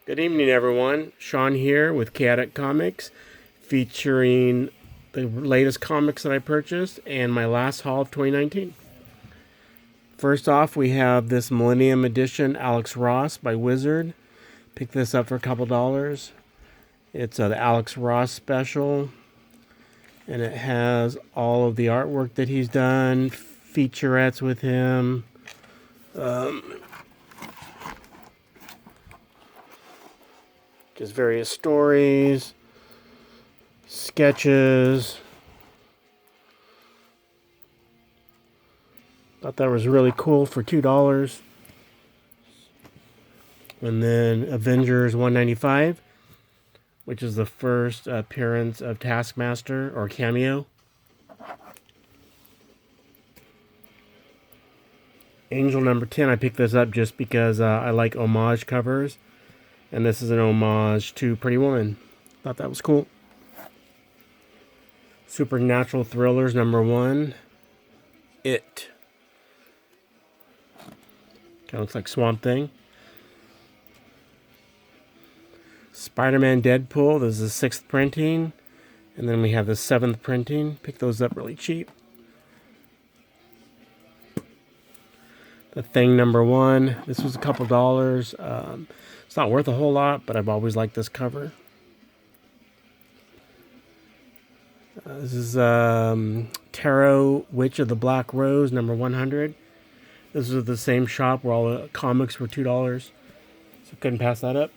Good evening, everyone. Sean here with Conic Comics, featuring the latest comics that I purchased and my last haul of 2019. First off, we have this Millennium Edition Alex Ross by Wizard. Picked this up for a couple dollars. It's the Alex Ross special, and it has all of the artwork that he's done, featurettes with him. Just various stories, sketches. Thought that was really cool for $2. And then Avengers 195, which is the first appearance of Taskmaster or cameo. Angel number 10, I picked this up just because I like homage covers. And this is an homage to Pretty Woman. Thought that was cool. Supernatural Thrillers number 1. It. Kind of looks like Swamp Thing. Spider-Man Deadpool. This is the 6th printing. And then we have the 7th printing. Picked those up really cheap. The Thing number 1. This was a couple dollars. It's not worth a whole lot, but I've always liked this cover. This is Tarot Witch of the Black Rose, number 100. This is the same shop where all the comics were $2, so couldn't pass that up.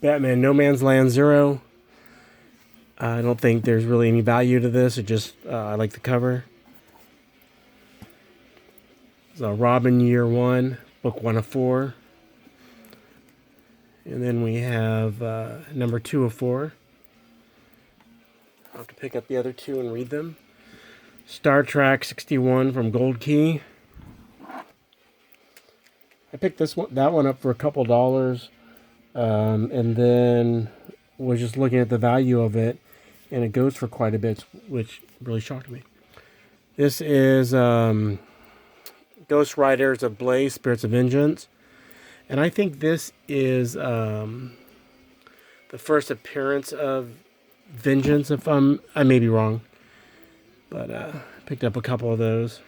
Batman No Man's Land 0. I don't think there's really any value to this. It just, I like the cover. So Robin Year 1, book 1 of 4. And then we have number 2 of 4. I'll have to pick up the other 2 and read them. Star Trek 61 from Gold Key. I picked that one up for a couple dollars. And then was just looking at the value of it. And it goes for quite a bit, which really shocked me. This is Ghost Riders of Blaze, Spirits of Vengeance. And I think this is the first appearance of Vengeance, if I may be wrong. But picked up a couple of those.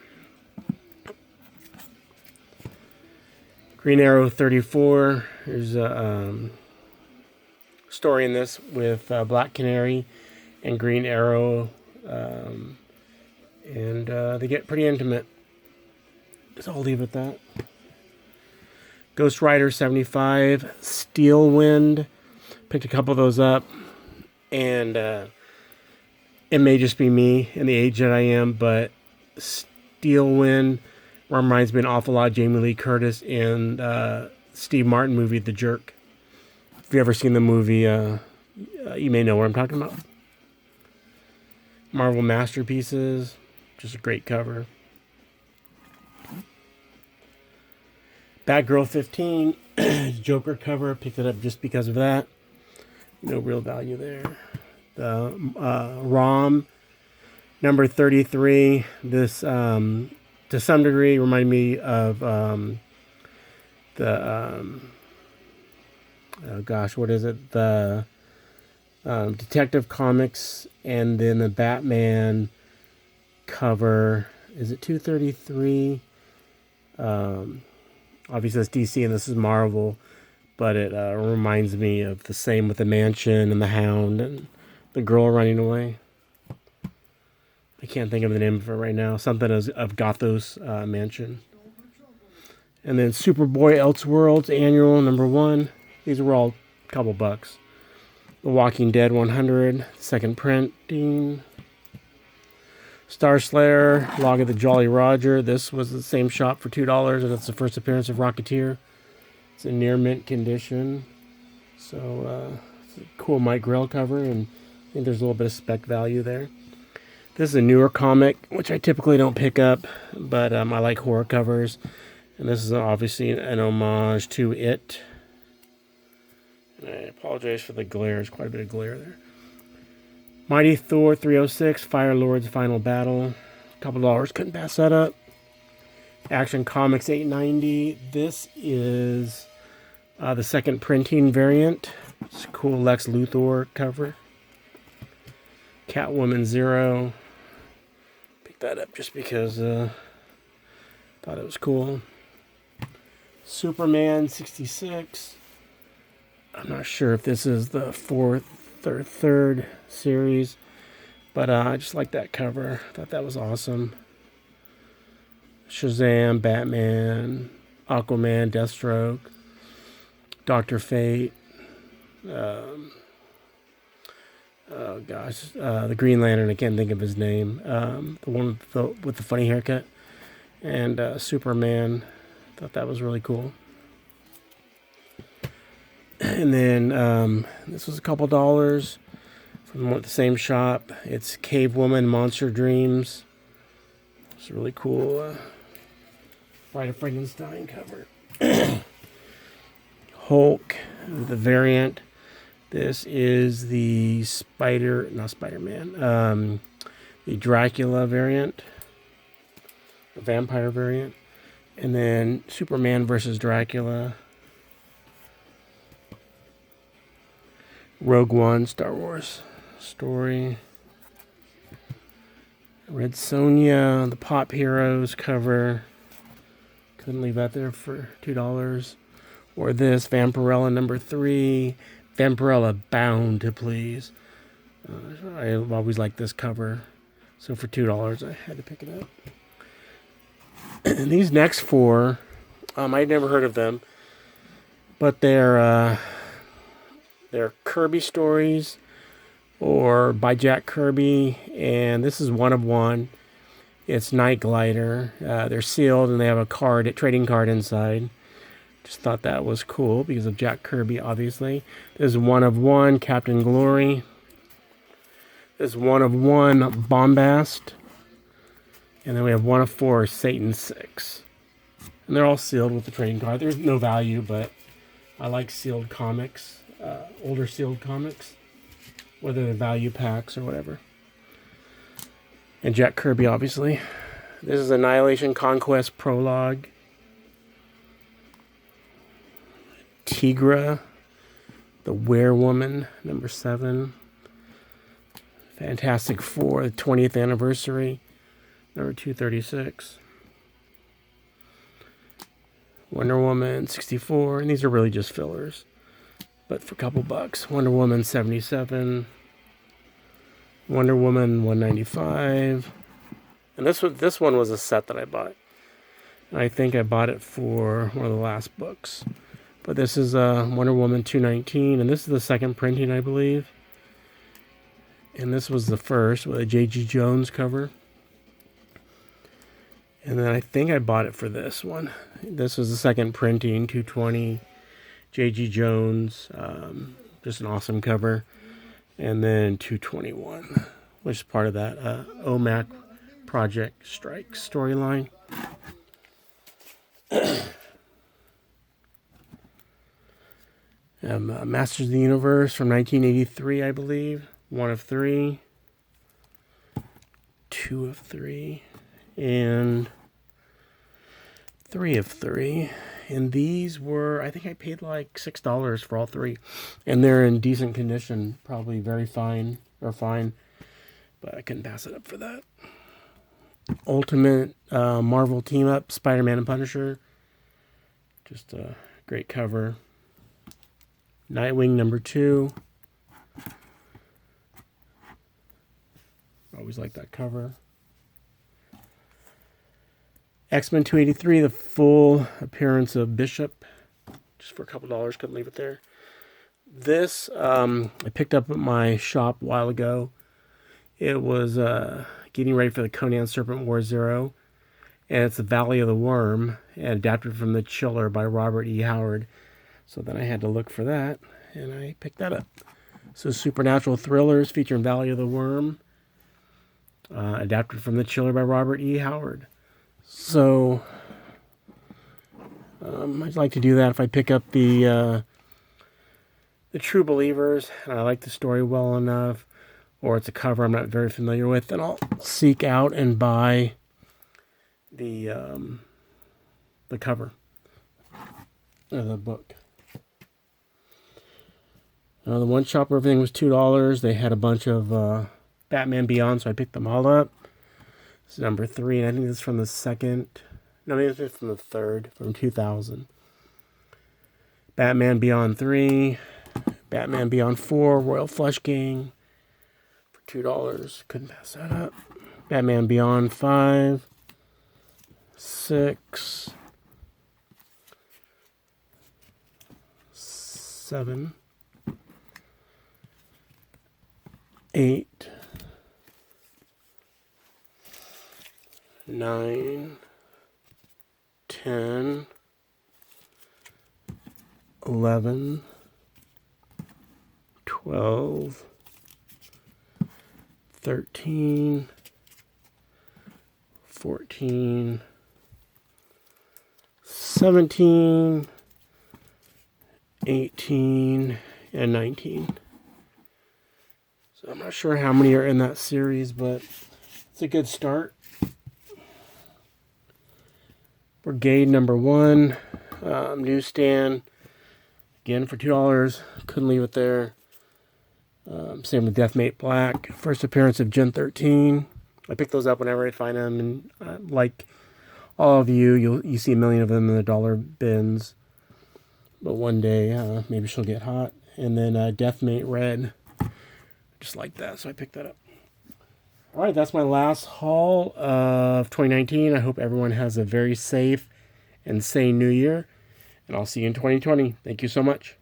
Green Arrow 34. There's a story in this with Black Canary and Green Arrow. And they get pretty intimate. So I'll leave it at that. Ghost Rider 75, Steel Wind. Picked a couple of those up. And it may just be me and the age that I am, but Steel Wind reminds me an awful lot of Jamie Lee Curtis in Steve Martin movie, The Jerk. If you've ever seen the movie, you may know what I'm talking about. Marvel Masterpieces. Just a great cover. Batgirl 15, Joker cover. Picked it up just because of that. No real value there. The ROM number 33. This, to some degree, reminded me of oh gosh, what is it? The Detective Comics, and then the Batman cover. Is it 233? Obviously that's DC and this is Marvel, but it reminds me of the same with the Mansion and the Hound and the girl running away. I can't think of the name of it right now. Something of Gothos Mansion. And then Superboy Elseworlds Annual number 1. These were all a couple bucks. The Walking Dead 100, second printing. Star Slayer, Log of the Jolly Roger. This was the same shop for $2, and it's the first appearance of Rocketeer. It's in near mint condition. So, it's a cool Mike Grell cover, and I think there's a little bit of spec value there. This is a newer comic, which I typically don't pick up, but I like horror covers. And this is obviously an homage to It. And I apologize for the glare. There's quite a bit of glare there. Mighty Thor 306, Fire Lord's Final Battle. A couple dollars, couldn't pass that up. Action Comics 890. This is the second printing variant. It's a cool Lex Luthor cover. Catwoman 0. Picked that up just because thought it was cool. Superman 66. I'm not sure if this is the third series, but I just like that cover. Thought that was awesome. Shazam, Batman, Aquaman, Deathstroke, Dr. Fate. The Green Lantern. I can't think of his name. The one with the funny haircut, and Superman. Thought that was really cool. And then this was a couple dollars from the same shop. It's Cave Woman Monster Dreams. It's a really cool Bride of Frankenstein cover. Hulk, the variant. This is the not Spider-Man, the Dracula variant, the vampire variant. And then Superman versus Dracula. Rogue One, Star Wars story. Red Sonja, the Pop Heroes cover. Couldn't leave that there for $2. Or this, Vampirella number 3. Vampirella Bound to Please. I always liked this cover. So for $2, I had to pick it up. And these next four, I'd never heard of them. But they're Kirby stories, or by Jack Kirby, and this is one of one. It's Night Glider. They're sealed and they have a trading card inside. Just thought that was cool because of Jack Kirby, obviously. There's one of one Captain Glory. There's one of one Bombast. And then we have one of 4 Satan 6. And they're all sealed with the trading card. There's no value, but I like sealed comics. Older sealed comics, whether they're value packs or whatever. And Jack Kirby, obviously. This is Annihilation Conquest Prologue. Tigra, the Werewoman, number 7. Fantastic Four, the 20th anniversary, number 236. Wonder Woman 64, and these are really just fillers, but for a couple bucks. Wonder Woman 77, Wonder Woman 195, and this one was a set that I bought. I think I bought it for one of the last books. But this is Wonder Woman 219, and this is the second printing, I believe. And this was the first with a J.G. Jones cover. And then I think I bought it for this one. This was the second printing, 220, J.G. Jones. Just an awesome cover. And then 221, which is part of that OMAC Project Strike storyline. Masters of the Universe from 1983, I believe. 1 of 3. 2 of 3. And 3 of 3. And these were, I think I paid like $6 for all 3. And they're in decent condition. Probably very fine. But I couldn't pass it up for that. Ultimate Marvel Team Up, Spider-Man and Punisher. Just a great cover. Nightwing number 2. Always like that cover. X-Men 283, the full appearance of Bishop. Just for a couple dollars, couldn't leave it there. This, I picked up at my shop a while ago. It was getting ready for the Conan Serpent War Zero. And it's the Valley of the Worm, adapted from The Chiller by Robert E. Howard. So then I had to look for that, and I picked that up. So Supernatural Thrillers featuring Valley of the Worm, adapted from The Chiller by Robert E. Howard. So I'd like to do that if I pick up the True Believers, and I like the story well enough, or it's a cover I'm not very familiar with, then I'll seek out and buy the the cover of the book. The one shop where everything was $2. They had a bunch of Batman Beyond, so I picked them all up. This is number 3, and I think this is from the second. No, maybe it's from the third, from 2000. Batman Beyond 3, Batman Beyond 4, Royal Flush Gang for $2. Couldn't pass that up. Batman Beyond 5, 6, 7, 8, 9, 10, 11, 12, 13, 14, 17, 18, and 19. So I'm not sure how many are in that series, but it's a good start. Brigade number 1, newsstand, again for $2. Couldn't leave it there. Same with Deathmate Black, first appearance of Gen 13. I pick those up whenever I find them, and like all of you, you see a million of them in the dollar bins. But one day, maybe she'll get hot. And then Deathmate Red, just like that, so I picked that up. All right, that's my last haul of 2019. I hope everyone has a very safe and sane new year, and I'll see you in 2020. Thank you so much.